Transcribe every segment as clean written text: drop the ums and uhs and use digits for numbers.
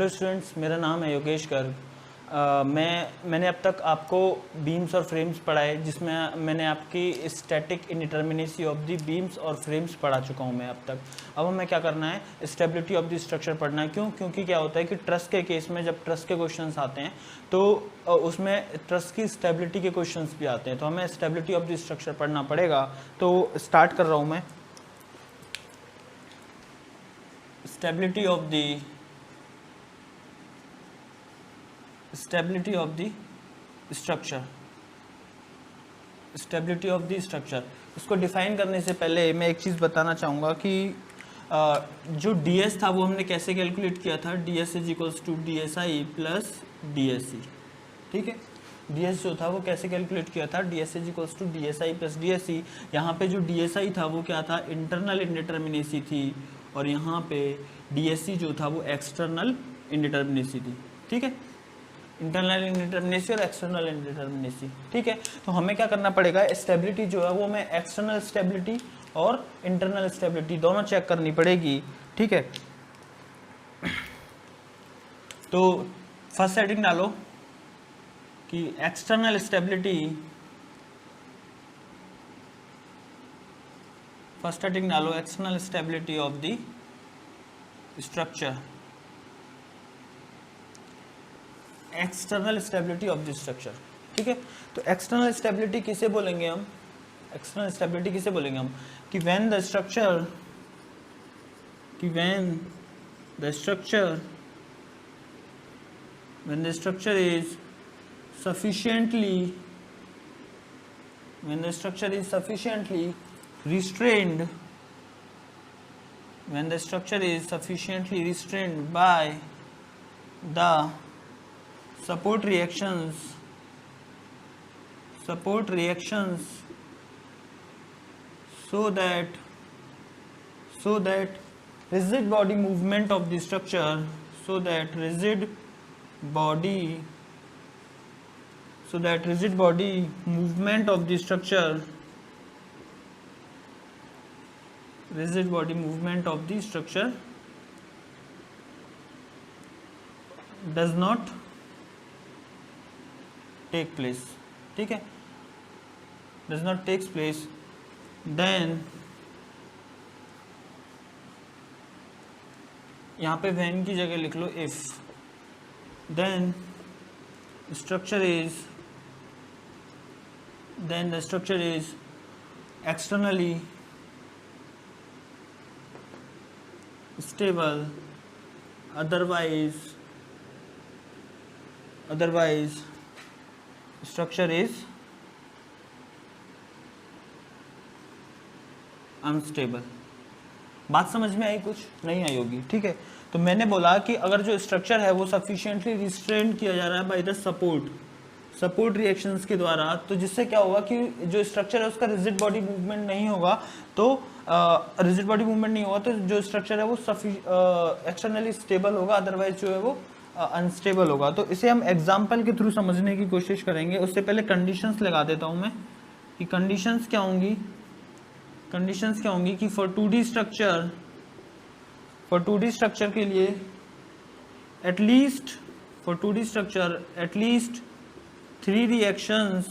Hello students, मेरा नाम है योगेश गर्ग। मैंने अब तक आपको बीम्स और फ्रेम्स पढ़ाए, जिसमें मैंने आपकी static indeterminacy of the beams और फ्रेम्स पढ़ा चुका हूं मैं अब तक। अब हमें क्या करना है, स्टेबिलिटी ऑफ द स्ट्रक्चर पढ़ना है। क्योंकि क्या होता है कि ट्रस के केस में जब ट्रस के क्वेश्चंस आते हैं तो उसमें ट्रस की स्टेबिलिटी के क्वेश्चंस भी आते हैं, तो हमें स्टेबिलिटी ऑफ द स्ट्रक्चर पढ़ना पड़ेगा। तो स्टार्ट कर रहा हूँ मैं। Stability of the stability of the structure. Stability of the structure, इसको डिफाइन करने से पहले मैं एक चीज़ बताना चाहूँगा कि जो ds था वो हमने कैसे कैलकुलेट किया था। ds is equals to DSI plus DSE। ठीक है, ds जो था वो कैसे कैलकुलेट किया था, ds is equals to DSI plus DSE। यहाँ पे जो DSI था वो क्या था, इंटरनल इंडिटर्मिनेसी थी, और यहाँ पे DSE जो था वो एक्सटर्नल इंडिटर्मिनेसी थी। ठीक है, इंटरनल इंडिटर्मिनेसी और एक्सटर्नल इंडिटर्मिनेसी। ठीक है, तो हमें क्या करना पड़ेगा, स्टेबिलिटी जो है वो हमें एक्सटर्नल स्टेबिलिटी और इंटरनल स्टेबिलिटी दोनों चेक करनी पड़ेगी। ठीक है, तो फर्स्ट सेटिंग डालो कि एक्सटर्नल स्टेबिलिटी, फर्स्ट सेटिंग डालो external stability of the structure. External stability of the structure. ठीक है, तो एक्सटर्नल स्टेबिलिटी किसे बोलेंगे हम, एक्सटर्नल स्टेबिलिटी किसे बोलेंगे हम, कि when the structure is sufficiently restrained, when the structure is sufficiently restrained by the support reactions so that rigid body movement of the structure, so that rigid body movement of the structure does not take place। ठीक है, does not takes place, then यहाँ पे when की जगह लिख लो if, then the structure is externally stable, otherwise structure is unstable. बात समझ में आई, कुछ नहीं आई होगी। ठीक है, तो मैंने बोला कि अगर जो स्ट्रक्चर है वो सफिशिएंटली रिस्ट्रेन किया जा रहा है बाय द सपोर्ट रिएक्शंस के द्वारा, तो जिससे क्या होगा कि जो स्ट्रक्चर है उसका रिजिड बॉडी मूवमेंट नहीं होगा, तो जो स्ट्रक्चर है वो एक्सटर्नली स्टेबल होगा, अदरवाइज जो है वो अनस्टेबल होगा। तो इसे हम एग्जाम्पल के थ्रू समझने की कोशिश करेंगे। उससे पहले कंडीशंस लगा देता हूं मैं कि कंडीशंस क्या होंगी कि फॉर 2D स्ट्रक्चर के लिए at least 3 reactions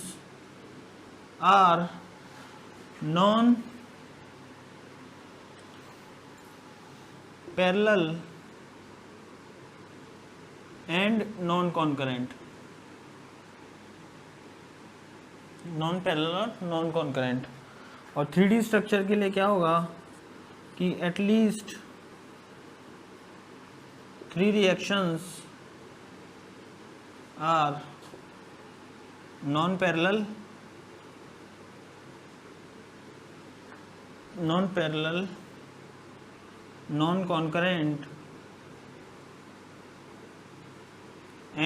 are non-parallel and non-concurrent। और 3D स्ट्रक्चर के लिए क्या होगा कि at least 3 reactions are non-parallel non-concurrent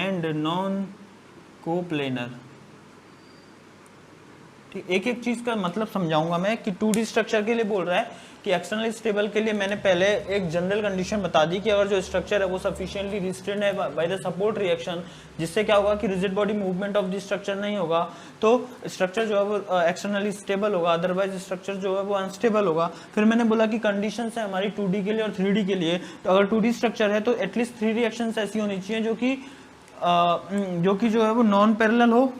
and non-coplanar। ठीक, एक एक चीज का मतलब समझाऊंगा मैं कि 2D स्ट्रक्चर के लिए बोल रहा है कि एक्सटर्नली स्टेबल के लिए मैंने पहले एक जनरल कंडीशन बता दी कि अगर जो स्ट्रक्चर है वो सफिशिएंटली रिस्ट्रेन है बाय द सपोर्ट रिएक्शन, जिससे क्या होगा कि rigid body movement of the structure नहीं होगा, तो स्ट्रक्चर जो है वो एक्सटर्नली स्टेबल होगा, अदरवाइज स्ट्रक्चर जो है वो अनस्टेबल होगा। फिर मैंने बोला कि कंडीशन है हमारी 2D के लिए और 3D के लिए, तो अगर 2D स्ट्रक्चर है तो एटलीस्ट 3 रिएक्शन ऐसी होनी चाहिए जो कि जो है वो नॉन पैरेलल हो।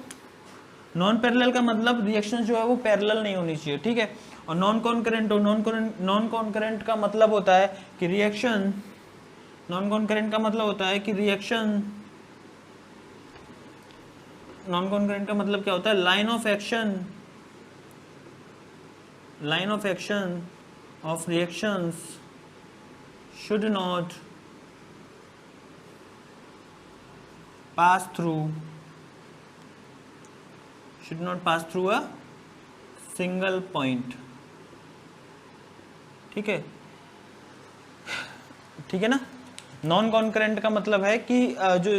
नॉन पैरेलल का मतलब रिएक्शन जो है वो पैरेलल नहीं होनी चाहिए, ठीक है। और नॉन कॉन्करेंट हो, नॉन कॉन्करेंट का मतलब होता है कि रिएक्शन, नॉन कॉन्करेंट का मतलब होता है कि रिएक्शन, नॉन कॉन्करेंट का मतलब क्या होता है, line of action of reactions should not pass through a single point, ठीक है, ठीक है ना। नॉन कॉन्करेंट का मतलब है कि जो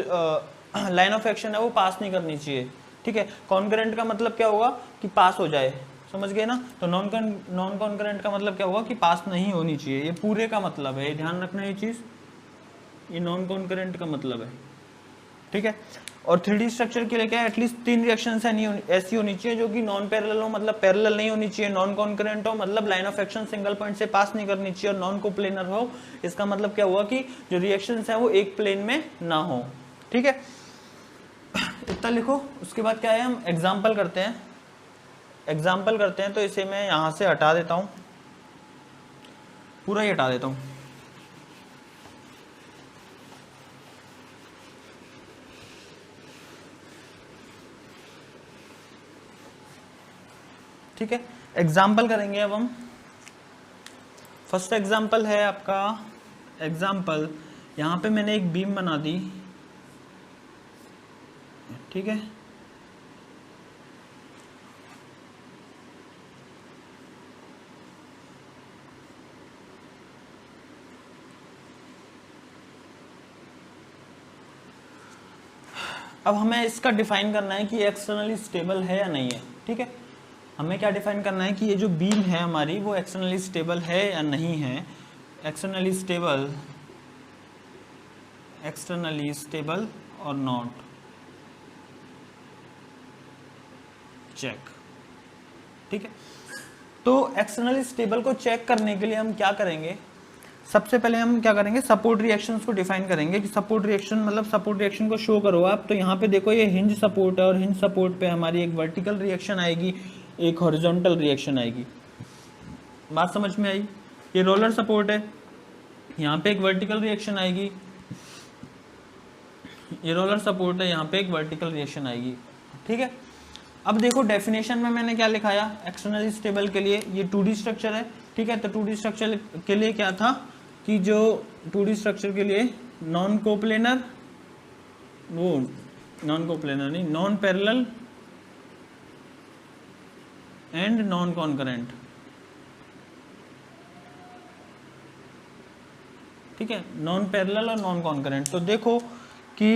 लाइन ऑफ एक्शन है वो पास नहीं करनी चाहिए, ठीक है। कॉन्करेंट का मतलब क्या होगा कि पास हो जाए, समझ गए ना। तो नॉन कॉन्करेंट का मतलब क्या होगा कि पास नहीं होनी चाहिए, ये पूरे का मतलब है, ध्यान रखना ये चीज, ये नॉन कॉन्करेंट का मतलब है, ठीक है। और 3D स्ट्रक्चर के लिए क्या है, एटलीस्ट 3 रिएक्शंस ऐसी होनी चाहिए जो कि नॉन पैरेलल हो, मतलब पैरेलल नहीं होनी चाहिए, नॉन कॉन्करेंट हो मतलब line of action single point से पास नहीं करनी चाहिए, और नॉन कोप्लेनर हो, इसका मतलब क्या हुआ कि जो रिएक्शंस है वो एक प्लेन में ना हो, ठीक है। इतना लिखो। उसके बाद क्या है, हम एग्जाम्पल करते हैं, तो इसे मैं यहां से हटा देता हूं, पूरा ही हटा देता हूं। ठीक है, एग्जाम्पल करेंगे अब हम। फर्स्ट एग्जाम्पल है आपका, एग्जाम्पल यहाँ पे मैंने एक बीम बना दी, ठीक है। अब हमें इसका डिफाइन करना है कि एक्सटर्नली स्टेबल है या नहीं है, ठीक है। हमें क्या डिफाइन करना है कि ये जो बीम है हमारी वो एक्सटर्नली स्टेबल है या नहीं है। एक्सटर्नली स्टेबल और नॉट, चेक, ठीक है। तो एक्सटर्नली स्टेबल को चेक करने के लिए हम क्या करेंगे, सबसे पहले हम क्या करेंगे, सपोर्ट रिएक्शंस को डिफाइन करेंगे कि सपोर्ट रिएक्शन मतलब सपोर्ट रिएक्शन को शो करो आप। तो यहाँ पे देखो ये हिंज सपोर्ट है और हिंज सपोर्ट पे हमारी एक वर्टिकल रिएक्शन आएगी, एक हॉरिजॉन्टल रिएक्शन आएगी, बात समझ में आई। ये रोलर सपोर्ट है, यहाँ पे एक वर्टिकल रिएक्शन आएगी, ये रोलर सपोर्ट है, यहाँ पे एक वर्टिकल रिएक्शन आएगी, ठीक है। अब देखो डेफिनेशन में मैंने क्या लिखाया, एक्सटर्नली स्टेबल के लिए ये 2D स्ट्रक्चर है, ठीक है। तो 2D स्ट्रक्चर के लिए क्या था कि जो 2D स्ट्रक्चर के लिए नॉन कोप्लेनर नहीं, non parallel and non concurrent, ठीक है, नॉन पैरेलल और नॉन कॉन्करेंट। तो देखो कि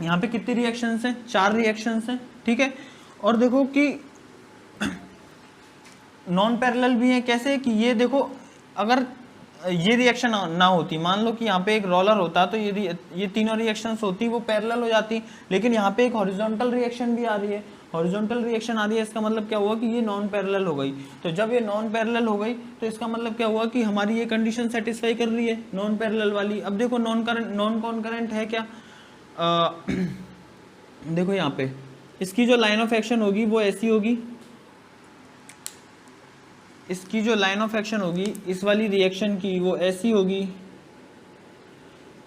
यहाँ पे कितनी रिएक्शंस हैं, 4 रिएक्शंस हैं, ठीक है। और देखो कि नॉन पैरेलल भी है, कैसे कि ये देखो अगर ये रिएक्शन ना होती, मान लो कि यहाँ पे एक रोलर होता तो ये तीनों रिएक्शंस होती वो पैरेलल हो जाती, लेकिन यहाँ पे एक हॉरिजॉन्टल रिएक्शन भी आ रही है, हॉरिजॉन्टल रिएक्शन आ रही है, इसका मतलब क्या हुआ कि ये नॉन पैरेलल हो गई। तो जब ये नॉन पैरेलल हो गई तो इसका मतलब क्या हुआ कि हमारी ये कंडीशन सेटिस्फाई कर रही है नॉन पैरेलल वाली। अब देखो नॉन कॉन्करेंट है क्या, देखो यहाँ पे इसकी जो लाइन ऑफ एक्शन होगी वो ऐसी होगी, इसकी जो लाइन ऑफ एक्शन होगी इस वाली रिएक्शन की वो ऐसी होगी,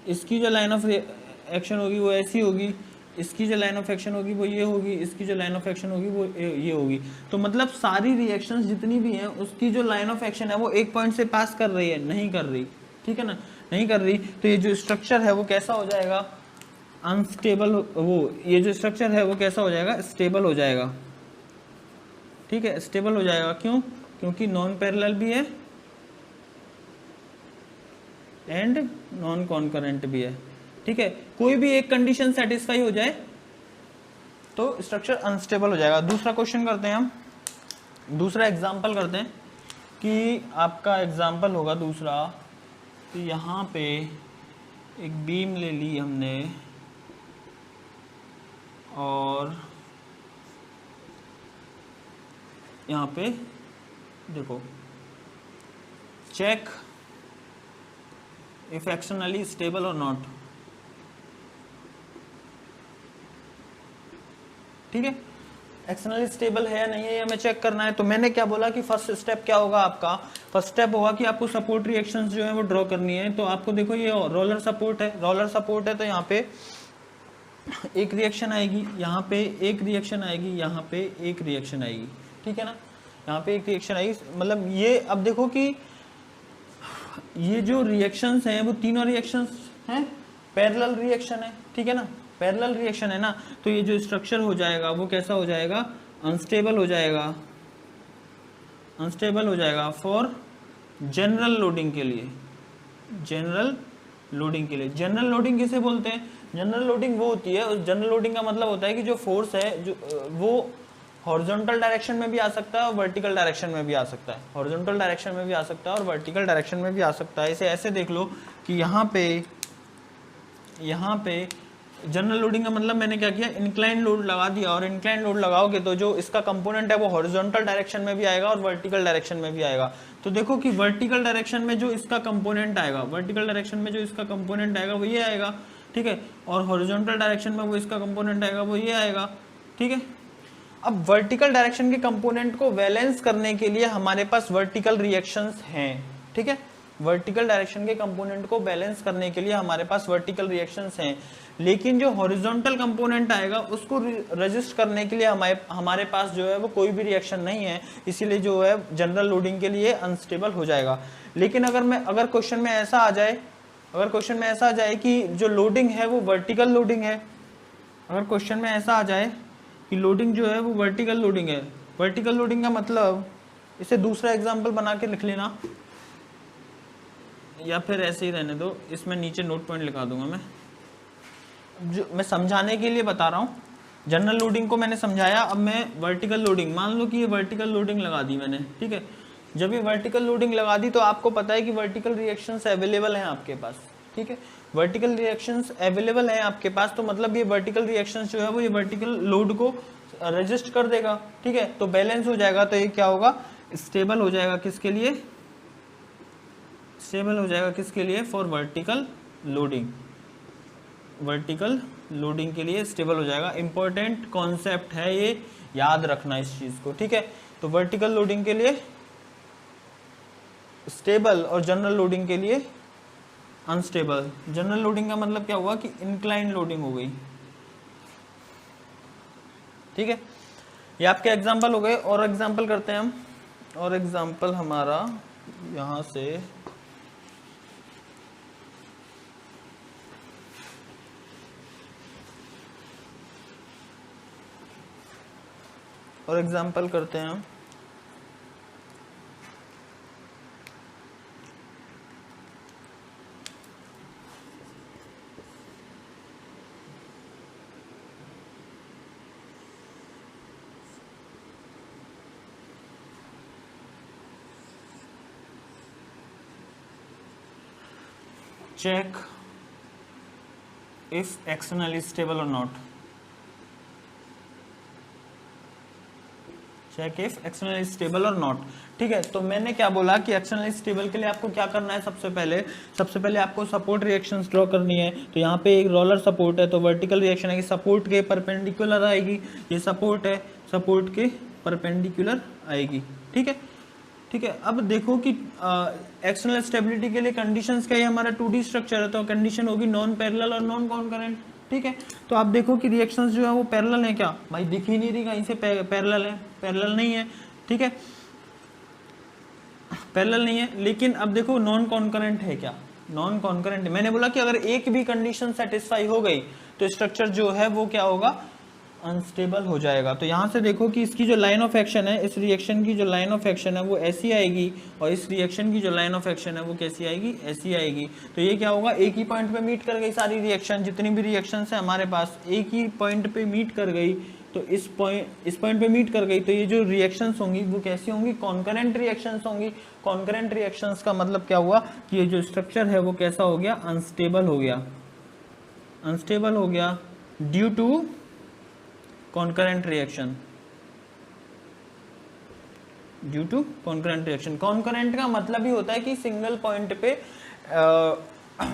इसकी जो लाइन ऑफ एक्शन होगी वो ऐसी होगी, इसकी जो लाइन ऑफ एक्शन होगी वो ये होगी, इसकी जो लाइन ऑफ एक्शन होगी वो ये होगी। तो मतलब सारी रिएक्शंस जितनी भी हैं उसकी जो लाइन ऑफ एक्शन है वो एक पॉइंट से पास कर रही है, नहीं कर रही, ठीक है ना, नहीं कर रही। तो ये जो स्ट्रक्चर है वो कैसा हो जाएगा, अनस्टेबल, वो ये जो स्ट्रक्चर है वो कैसा हो जाएगा, स्टेबल हो जाएगा, ठीक है, स्टेबल हो जाएगा। क्यों, क्योंकि नॉन पैरेलल भी है एंड नॉन कॉन्करेंट भी है, ठीक है। कोई भी एक कंडीशन सेटिस्फाई हो जाए तो स्ट्रक्चर अनस्टेबल हो जाएगा। दूसरा क्वेश्चन करते हैं हम। दूसरा एग्जाम्पल करते हैं कि आपका एग्जाम्पल होगा दूसरा, तो यहाँ पे एक बीम ले ली हमने और यहाँ पे देखो चेक इफ एक्सटर्नली स्टेबल और नॉट, ठीक है, एक्सटर्नली स्टेबल है या नहीं है ये हमें चेक करना है। तो मैंने क्या बोला कि फर्स्ट स्टेप क्या होगा आपका, फर्स्ट स्टेप होगा कि आपको सपोर्ट रिएक्शंस जो है वो ड्रॉ करनी है। तो आपको देखो ये रोलर सपोर्ट है, तो यहाँ पे एक रिएक्शन आएगी, यहाँ पे एक रिएक्शन आएगी, यहाँ पे एक रिएक्शन आएगी, ठीक है ना, यहाँ पे एक रिएक्शन आएगी। मतलब ये अब देखो कि ये जो रिएक्शंस हैं वो तीनों रिएक्शंस हैं पैरेलल रिएक्शन है, ठीक है ना, पैरेलल रिएक्शन है ना। तो ये जो स्ट्रक्चर हो जाएगा वो कैसा हो जाएगा, अनस्टेबल हो जाएगा, अनस्टेबल हो जाएगा फॉर जनरल लोडिंग के लिए, जनरल लोडिंग के लिए। जनरल लोडिंग किसे बोलते हैं, जनरल लोडिंग वो होती है, उस जनरल लोडिंग का मतलब होता है कि जो फोर्स है जो वो हॉरिजॉन्टल डायरेक्शन में भी आ सकता है और वर्टिकल डायरेक्शन में भी आ सकता है, हॉरिजॉन्टल डायरेक्शन में भी आ सकता है और वर्टिकल डायरेक्शन में भी आ सकता है। इसे ऐसे देख लो कि यहाँ पे जनरल लोडिंग का मतलब मैंने क्या किया, इंक्लाइन लोड लगा दिया, और इंक्लाइन लोड लगाओगे तो जो इसका कंपोनेंट है वो हॉरिजॉन्टल डायरेक्शन में भी आएगा और वर्टिकल डायरेक्शन में भी आएगा। तो देखो कि वर्टिकल डायरेक्शन में जो इसका कंपोनेंट आएगा, वर्टिकल डायरेक्शन में जो इसका कंपोनेंट आएगा वो ये आएगा, ठीक है, और हॉरिजॉन्टल डायरेक्शन में वो इसका कंपोनेंट आएगा वो ये आएगा, ठीक है। अब वर्टिकल डायरेक्शन के कंपोनेंट को बैलेंस करने के लिए हमारे पास वर्टिकल रिएक्शंस हैं, ठीक है, वर्टिकल डायरेक्शन के कंपोनेंट को बैलेंस करने के लिए हमारे पास वर्टिकल रिएक्शंस हैं। लेकिन जो हॉरिजॉन्टल कंपोनेंट आएगा उसको रजिस्ट करने के लिए हमारे पास जो है वो कोई भी रिएक्शन नहीं है, इसीलिए जो है जनरल लोडिंग के लिए अनस्टेबल हो जाएगा। लेकिन अगर क्वेश्चन में ऐसा आ जाए, अगर क्वेश्चन में ऐसा आ जाए कि जो लोडिंग है वो वर्टिकल लोडिंग है, अगर क्वेश्चन में ऐसा आ जाए कि लोडिंग जो है वो वर्टिकल लोडिंग है, वर्टिकल लोडिंग का मतलब इसे दूसरा एग्जांपल बना के लिख लेना, या फिर ऐसे ही रहने दो, इसमें नीचे नोट पॉइंट लिखा दूंगा मैं, जो मैं समझाने के लिए बता रहा हूँ। जनरल लोडिंग को मैंने समझाया, अब मैं वर्टिकल लोडिंग, मान लो कि ये वर्टिकल लोडिंग लगा दी मैंने, ठीक है, जब ये वर्टिकल लोडिंग लगा दी तो आपको पता है कि वर्टिकल रिएक्शंस अवेलेबल हैं आपके पास, ठीक है, वर्टिकल रिएक्शंस अवेलेबल हैं आपके पास, तो मतलब ये वर्टिकल रिएक्शंस जो है वो ये वर्टिकल लोड को रजिस्ट कर देगा, ठीक है, तो बैलेंस हो जाएगा। तो ये क्या होगा, स्टेबल हो जाएगा, किसके लिए, स्टेबल हो जाएगा किसके लिए, for vertical loading, vertical loading के लिए स्टेबल हो जाएगा। इंपॉर्टेंट कॉन्सेप्ट है ये, याद रखना इस चीज को, ठीक है। तो वर्टिकल लोडिंग के लिए स्टेबल और जनरल लोडिंग के लिए अनस्टेबल। जनरल लोडिंग का मतलब क्या हुआ कि इंक्लाइन लोडिंग हो गई, ठीक है। ये आपके एग्जाम्पल हो गए, और एग्जाम्पल करते हैं हम, और एग्जाम्पल हमारा यहां से और एग्जाम्पल करते हैं हम check if externally stable or not, check if externally stable or not, ठीक है। तो मैंने क्या बोला कि एक्सटर्नली स्टेबल के लिए आपको क्या करना है, सबसे पहले आपको सपोर्ट रिएक्शंस ड्रॉ करनी है। तो यहाँ पे एक रोलर सपोर्ट है, तो वर्टिकल रिएक्शन है कि सपोर्ट के परपेंडिकुलर आएगी, ये सपोर्ट है, सपोर्ट के परपेंडिकुलर आएगी, ठीक है, ठीक है। अब देखो कि एक्सटर्नल स्टेबिलिटी के लिए कंडीशंस क्या है, हमारा 2D स्ट्रक्चर है, तो कंडीशन होगी नॉन पैरेलल और नॉन कॉन्करेंट, ठीक है। तो आप देखो कि रिएक्शंस जो है वो पैरेलल है क्या, भाई दिख ही नहीं रही कहीं से पैरेलल है, पैरेलल नहीं है, ठीक है, पैरेलल नहीं है। लेकिन अब देखो नॉन कॉन्करेंट है क्या, नॉन कॉन्करेंट। मैंने बोला कि अगर एक भी कंडीशन सेटिस्फाई हो गई तो स्ट्रक्चर जो है वो क्या होगा, अनस्टेबल हो जाएगा। तो यहाँ से देखो कि इसकी जो लाइन ऑफ एक्शन है, इस रिएक्शन की जो लाइन ऑफ एक्शन है वो ऐसी आएगी, और इस रिएक्शन की जो लाइन ऑफ एक्शन है वो कैसी आएगी, ऐसी आएगी। तो ये क्या होगा, एक ही पॉइंट पे मीट कर गई सारी रिएक्शन, जितनी भी रिएक्शन है हमारे पास एक ही पॉइंट पे मीट कर गई, तो इस पॉइंट पे मीट कर गई, तो ये जो रिएक्शंस होंगी वो कैसी होंगी, कॉन्करेंट रिएक्शंस होंगी। कॉन्करेंट रिएक्शंस का मतलब क्या हुआ कि ये जो स्ट्रक्चर है वो कैसा हो गया, अनस्टेबल हो गया, अनस्टेबल हो गया due to concurrent reaction, due to concurrent reaction. Concurrent का मतलब ही होता है कि सिंगल पॉइंट पे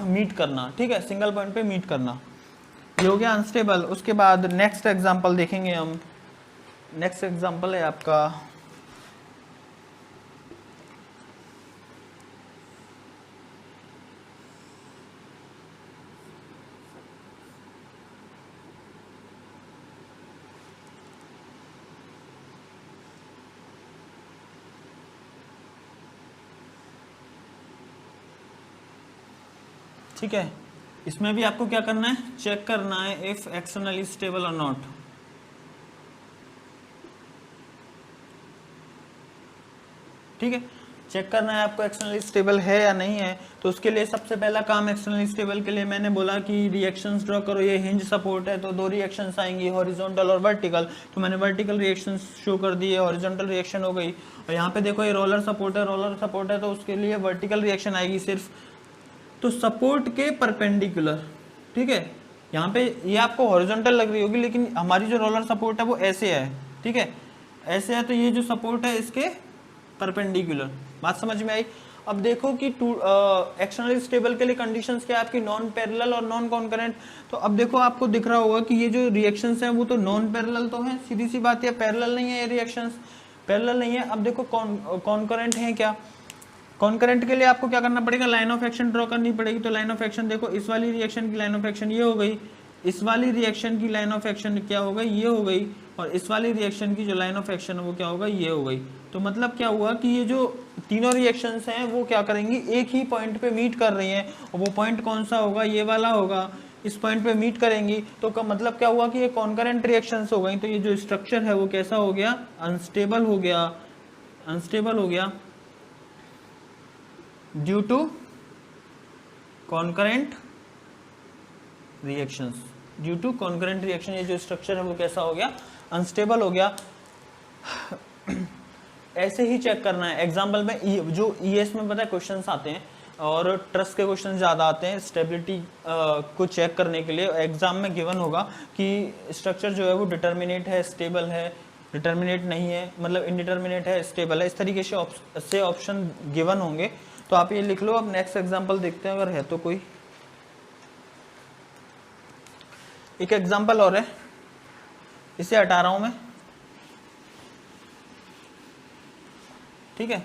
मीट करना, ठीक है, सिंगल पॉइंट पे मीट करना। ये हो गया अनस्टेबल। उसके बाद नेक्स्ट एग्जांपल देखेंगे हम। नेक्स्ट एग्जांपल है आपका ठीक है, इसमें भी आपको क्या करना है, चेक करना है इफ एक्सटर्नली स्टेबल और नॉट। ठीक है, चेक करना है आपको एक्सटर्नली स्टेबल है या नहीं है। तो उसके लिए सबसे पहला काम एक्सटर्नली स्टेबल के लिए मैंने बोला कि रिएक्शंस ड्रॉ करो। ये हिंज सपोर्ट है तो दो रिएक्शंस आएंगी, हॉरिजॉन्टल और वर्टिकल। तो मैंने वर्टिकल रिएक्शंस शो कर दिए, हॉरिजॉन्टल रिएक्शन हो गई। और यहाँ पे देखो ये रोलर सपोर्ट है, रोलर सपोर्ट है तो उसके लिए वर्टिकल रिएक्शन आएगी सिर्फ, तो सपोर्ट के परपेंडिकुलर। ठीक है, यहाँ पे ये आपको हॉरिजॉन्टल लग रही होगी लेकिन हमारी जो रोलर सपोर्ट है वो ऐसे है, ठीक है, ऐसे है। तो ये जो सपोर्ट है इसके परपेंडिकुलर। बात समझ में आई। अब देखो कि एक्सटर्नली स्टेबल के लिए कंडीशंस क्या है आपकी, नॉन पैरेलल और नॉन कॉन्करेंट। तो अब देखो आपको दिख रहा होगा कि ये जो रिएक्शंस हैं वो तो नॉन पैरेलल तो है, सीधी सी बात है, पैरेलल नहीं है ये रिएक्शंस, पैरेलल नहीं है। अब देखो कॉन्करेंट है क्या, कॉन्करेंट के लिए आपको क्या करना पड़ेगा, लाइन ऑफ एक्शन ड्रॉ करनी पड़ेगी। तो लाइन ऑफ एक्शन देखो, इस वाली रिएक्शन की लाइन ऑफ एक्शन ये हो गई, इस वाली रिएक्शन की लाइन ऑफ एक्शन क्या हो गई, ये हो गई, और इस वाली रिएक्शन की जो लाइन ऑफ एक्शन है वो क्या होगा, ये हो गई। तो मतलब क्या हुआ कि ये जो तीनों रिएक्शंस हैं वो क्या करेंगी, एक ही पॉइंट पे मीट कर रही हैं, और वो पॉइंट कौन सा होगा, ये वाला होगा, इस पॉइंट पे मीट करेंगी। तो का मतलब क्या हुआ कि ये कॉन्करेंट रिएक्शंस हो गई। तो ये जो स्ट्रक्चर है वो कैसा हो गया, अनस्टेबल हो गया, अनस्टेबल हो गया due to concurrent reactions, due to concurrent reaction. ये जो स्ट्रक्चर है वो कैसा हो गया, अनस्टेबल हो गया। ऐसे ही चेक करना है एग्जाम्पल में। जो ईएस में पता है क्वेश्चंस आते हैं और ट्रस्ट के क्वेश्चन ज़्यादा आते हैं स्टेबिलिटी को चेक करने के लिए। एग्जाम में गिवन होगा कि स्ट्रक्चर जो है वो डिटर्मिनेट है, स्टेबल है, डिटर्मिनेट नहीं है, मतलब इनडिटर्मिनेट है, स्टेबल है, इस तरीके से ऑप्शन गिवन होंगे। तो आप ये लिख लो। अब नेक्स्ट एग्जाम्पल देखते हैं अगर है तो कोई। एक एग्जाम्पल और है, इसे हटा रहा हूं मैं, ठीक है।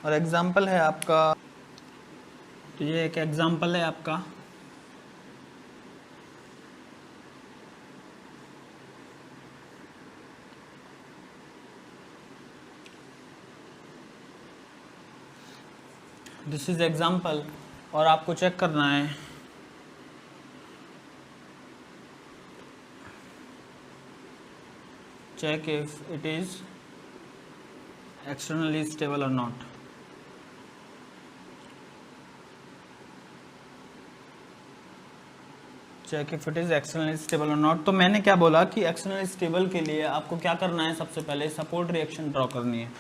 और एग्जाम्पल है आपका, तो ये एक एग्जाम्पल है आपका दिस इज एग्जाम्पल, और आपको चेक करना है check if it is externally stable or not। check if it is externally stable or not। तो मैंने क्या बोला कि एक्सटर्नली स्टेबल के लिए आपको क्या करना है, सबसे पहले सपोर्ट रिएक्शन ड्रॉ करनी है।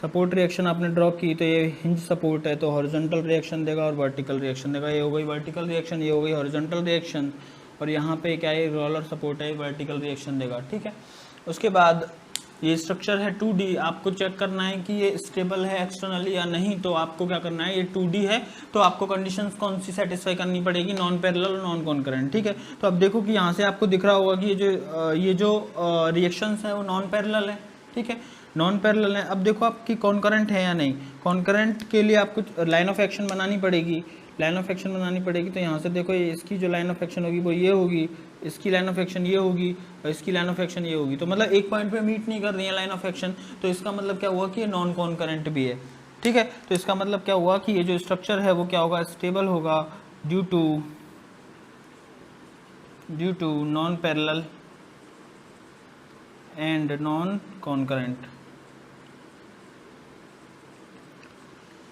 सपोर्ट रिएक्शन आपने ड्रॉ की तो ये हिंज सपोर्ट है तो हॉरिजॉन्टल रिएक्शन देगा और वर्टिकल रिएक्शन देगा। ये हो गई वर्टिकल रिएक्शन, ये हो गई हॉरिजॉन्टल रिएक्शन, और यहाँ पे क्या है, रोलर सपोर्ट है, वर्टिकल रिएक्शन देगा, ठीक है। उसके बाद ये स्ट्रक्चर है 2D, आपको चेक करना है कि ये स्टेबल है एक्सटर्नली या नहीं। तो आपको क्या करना है, ये 2D है तो आपको कंडीशंस कौन सी सेटिस्फाई करनी पड़ेगी, नॉन पैरेलल और नॉन कॉन्करेंट, ठीक है। तो अब देखो कि यहाँ से आपको दिख रहा होगा कि ये जो रिएक्शंस है वो नॉन पैरेलल है, ठीक है, नॉन पैरेलल है। अब देखो आपकी कॉन्करेंट है या नहीं। कॉन्करेंट के लिए आपको लाइन ऑफ एक्शन बनानी पड़ेगी, लाइन ऑफ एक्शन बनानी पड़ेगी। तो यहाँ से देखो ये इसकी जो लाइन ऑफ एक्शन होगी वो ये होगी, इसकी लाइन ऑफ एक्शन ये होगी, और इसकी लाइन ऑफ एक्शन ये होगी। तो मतलब एक पॉइंट पे मीट नहीं कर रही है लाइन ऑफ एक्शन, तो इसका मतलब क्या हुआ कि ये नॉन कॉन्करेंट भी है, ठीक है। तो इसका मतलब क्या हुआ कि ये जो स्ट्रक्चर है वो क्या होगा, स्टेबल होगा due to non parallel and non concurrent,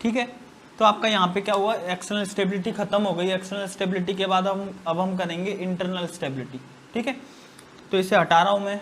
ठीक है। तो आपका यहाँ पे क्या हुआ, एक्सटर्नल स्टेबिलिटी खत्म हो गई। एक्सटर्नल स्टेबिलिटी के बाद अब हम करेंगे इंटरनल स्टेबिलिटी, ठीक है। तो इसे हटा रहा हूँ मैं,